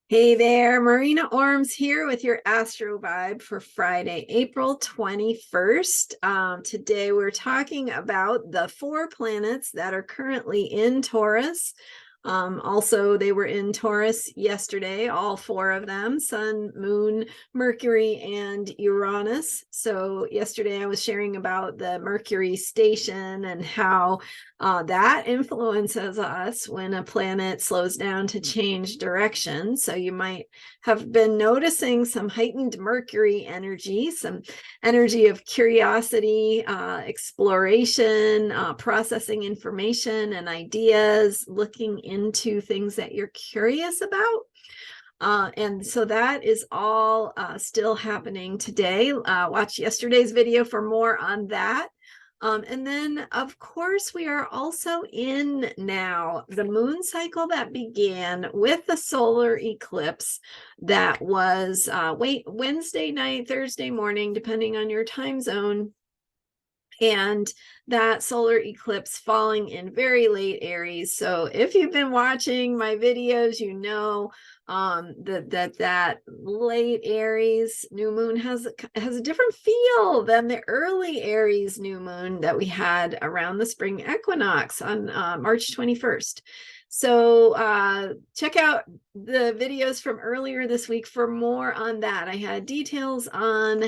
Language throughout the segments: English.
Hey there, Marina Ormes here with your Astro Vibe for Friday, April 21st. Today we're talking about the 4 planets that are currently in Taurus. Also, they were in Taurus yesterday, all 4 of them, Sun, Moon, Mercury, and Uranus. So yesterday I was sharing about the Mercury station and how that influences us when a planet slows down to change direction. So you might have been noticing some heightened Mercury energy, some energy of curiosity, exploration, processing information and ideas, looking into things that you're curious about. And so that is all still happening today. Watch yesterday's video for more on that. And then, of course, we are also in now the moon cycle that began with the solar eclipse that was Wednesday night, Thursday morning, depending on your time zone. And that solar eclipse falling in very late Aries. So if you've been watching my videos, you know that late Aries new moon has a different feel than the early Aries new moon that we had around the spring equinox on March 21st. So check out the videos from earlier this week for more on that. I had details on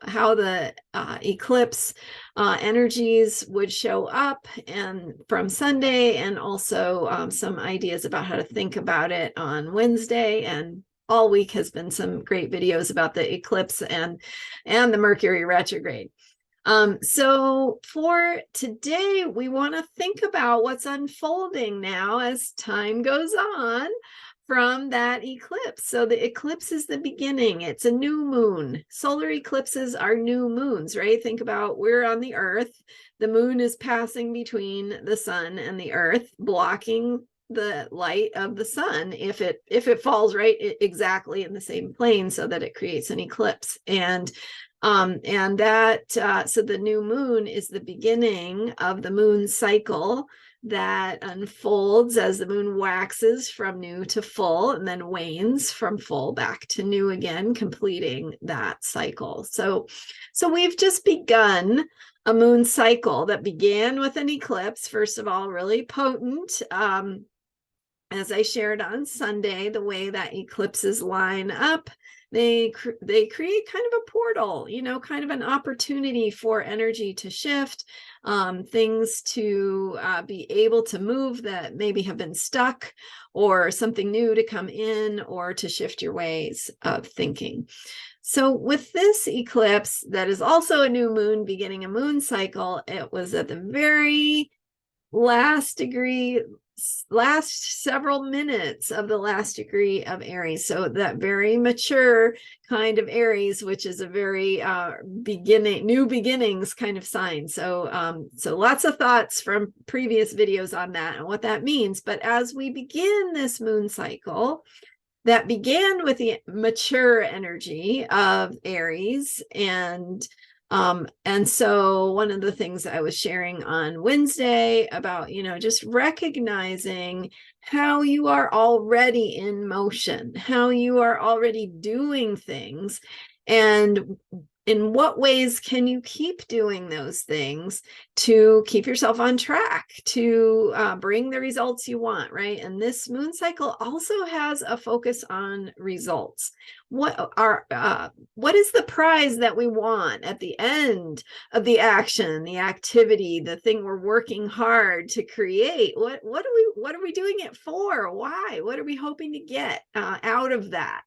how the eclipse energies would show up and from Sunday, and also some ideas about how to think about it on Wednesday. And all week has been some great videos about the eclipse and the Mercury retrograde. So for today, we want to think about what's unfolding now as time goes on from that eclipse. So the eclipse is the beginning. It's a new moon. Solar eclipses are new moons, right? Think about we're on the Earth. The moon is passing between the sun and the Earth, blocking the light of the sun if it falls right exactly in the same plane so that it creates an eclipse. So the new moon is the beginning of the moon cycle that unfolds as the moon waxes from new to full and then wanes from full back to new again, completing that cycle. So we've just begun a moon cycle that began with an eclipse, first of all, really potent. As I shared on Sunday, the way that eclipses line up, they create kind of a portal, kind of an opportunity for energy to shift, things to be able to move that maybe have been stuck, or something new to come in, or to shift your ways of thinking. So with this eclipse, that is also a new moon beginning a moon cycle, it was at the very last several minutes of the last degree of Aries. So that very mature kind of Aries, which is a very new beginnings kind of sign. So lots of thoughts from previous videos on that and what that means. But as we begin this moon cycle, that began with the mature energy of Aries, and so one of the things I was sharing on Wednesday about, just recognizing how you are already in motion, how you are already doing things, and in what ways can you keep doing those things to keep yourself on track, to bring the results you want, right? And this moon cycle also has a focus on results. What is the prize that we want at the end of the action, the activity, the thing we're working hard to create? What are we doing it for? Why? What are we hoping to get out of that?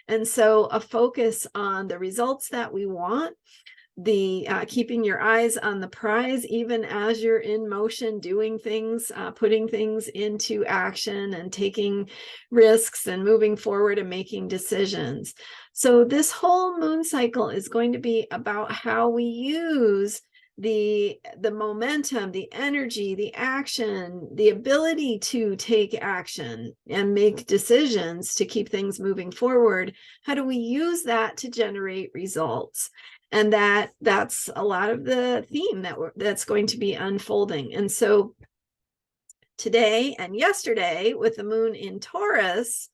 And so a focus on the results that we want, the keeping your eyes on the prize, even as you're in motion, doing things, putting things into action and taking risks and moving forward and making decisions. So this whole moon cycle is going to be about how we use the momentum, the energy, the action, the ability to take action and make decisions to keep things moving forward. How do we use that to generate results? And that's a lot of the theme that's going to be unfolding. And so today and yesterday, with the moon in Taurus,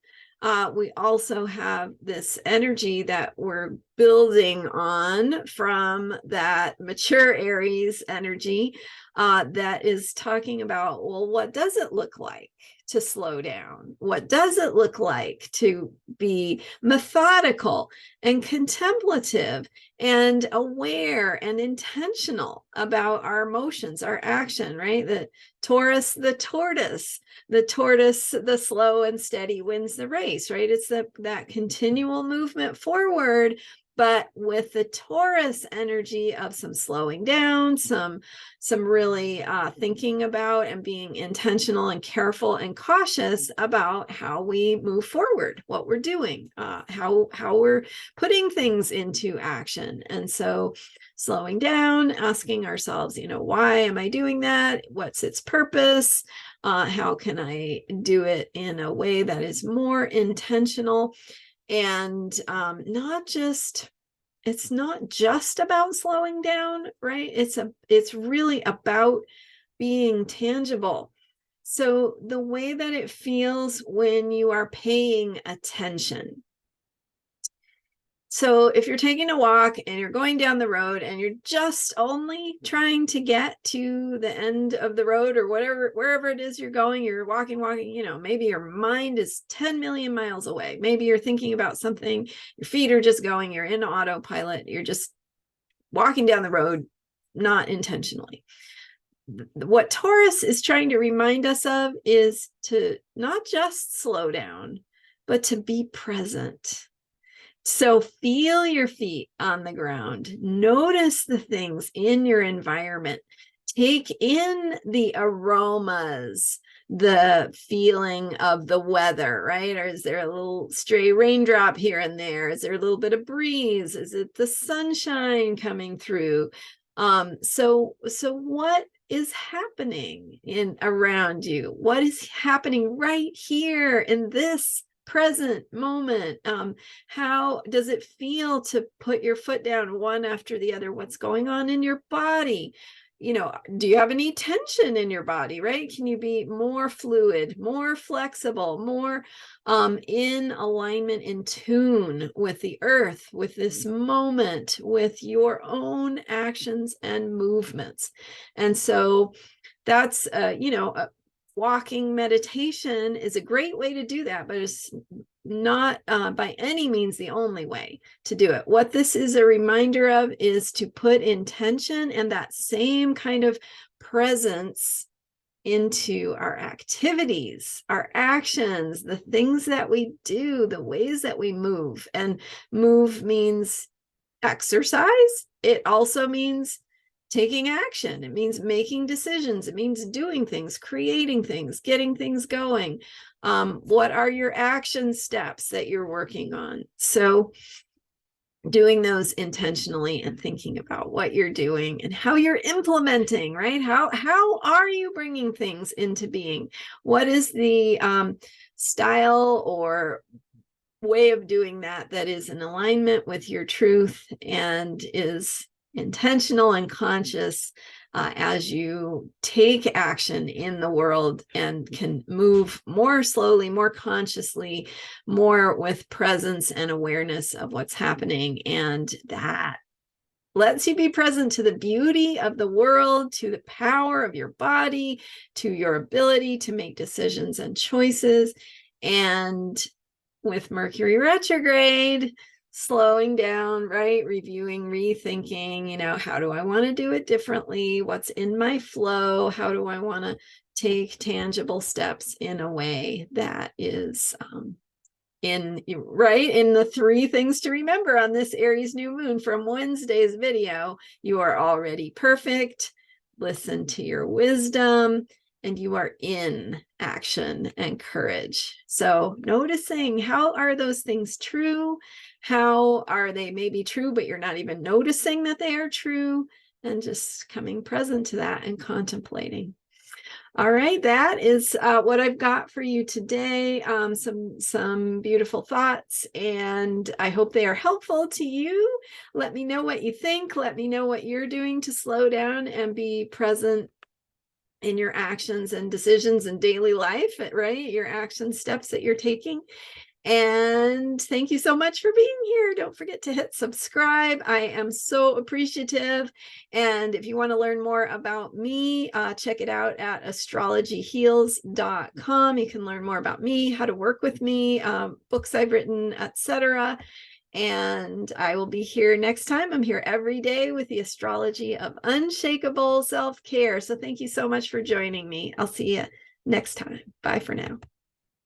We also have this energy that we're building on from that mature Aries energy that is talking about, well, what does it look like to slow down? What does it look like to be methodical and contemplative and aware and intentional about our emotions, our action, right? The Taurus, the tortoise, the slow and steady wins the race, right? It's that continual movement forward, but with the Taurus energy of some slowing down, some really thinking about and being intentional and careful and cautious about how we move forward, what we're doing, how we're putting things into action. And so slowing down, asking ourselves, why am I doing that? What's its purpose? How can I do it in a way that is more intentional? And it's not just about slowing down, right? It's really about being tangible. So the way that it feels when you are paying attention. So if you're taking a walk and you're going down the road and you're just only trying to get to the end of the road or wherever it is you're going, you're walking, maybe your mind is 10 million miles away. Maybe you're thinking about something, your feet are just going, you're in autopilot, you're just walking down the road, not intentionally. What Taurus is trying to remind us of is to not just slow down, but to be present. So feel your feet on the ground. Notice the things in your environment. Take in the aromas, the feeling of the weather, right? Or is there a little stray raindrop here and there? Is there a little bit of breeze? Is it the sunshine coming through? So what is happening around you? What is happening right here in this present moment? How does it feel to put your foot down one after the other? What's going on in your body? Do you have any tension in your body, right? Can you be more fluid, more flexible, more in alignment, in tune with the earth, with this moment, with your own actions and movements? And so that's, walking meditation is a great way to do that, but it's not by any means the only way to do it. What this is a reminder of is to put intention and that same kind of presence into our activities, our actions, the things that we do, the ways that we move. And move means exercise. It also means taking action. It means making decisions. It means doing things, creating things, getting things going. What are your action steps that you're working on? So doing those intentionally and thinking about what you're doing and how you're implementing, right? How are you bringing things into being? What is the style or way of doing that is in alignment with your truth and is intentional and conscious as you take action in the world and can move more slowly, more consciously, more with presence and awareness of what's happening. And that lets you be present to the beauty of the world, to the power of your body, to your ability to make decisions and choices. And with Mercury retrograde, slowing down, right? Reviewing, rethinking, how do I want to do it differently? What's in my flow? How do I want to take tangible steps in a way that is in the 3 things to remember on this Aries new moon from Wednesday's video. You are already perfect. Listen to your wisdom. And you are in action and courage. So noticing, how are those things true? How are they maybe true, but you're not even noticing that they are true? And just coming present to that and contemplating. All right, that is what I've got for you today. Some beautiful thoughts, and I hope they are helpful to you. Let me know what you think. Let me know what you're doing to slow down and be present in your actions and decisions in daily life, right? Your action steps that you're taking. And thank you so much for being here. Don't forget to hit subscribe. I am so appreciative. And if you want to learn more about me, check it out at astrologyheals.com. You can learn more about me, how to work with me, books I've written, etc. And I will be here next time. I'm here every day with the astrology of unshakable self-care. So thank you so much for joining me. I'll see you next time. Bye for now.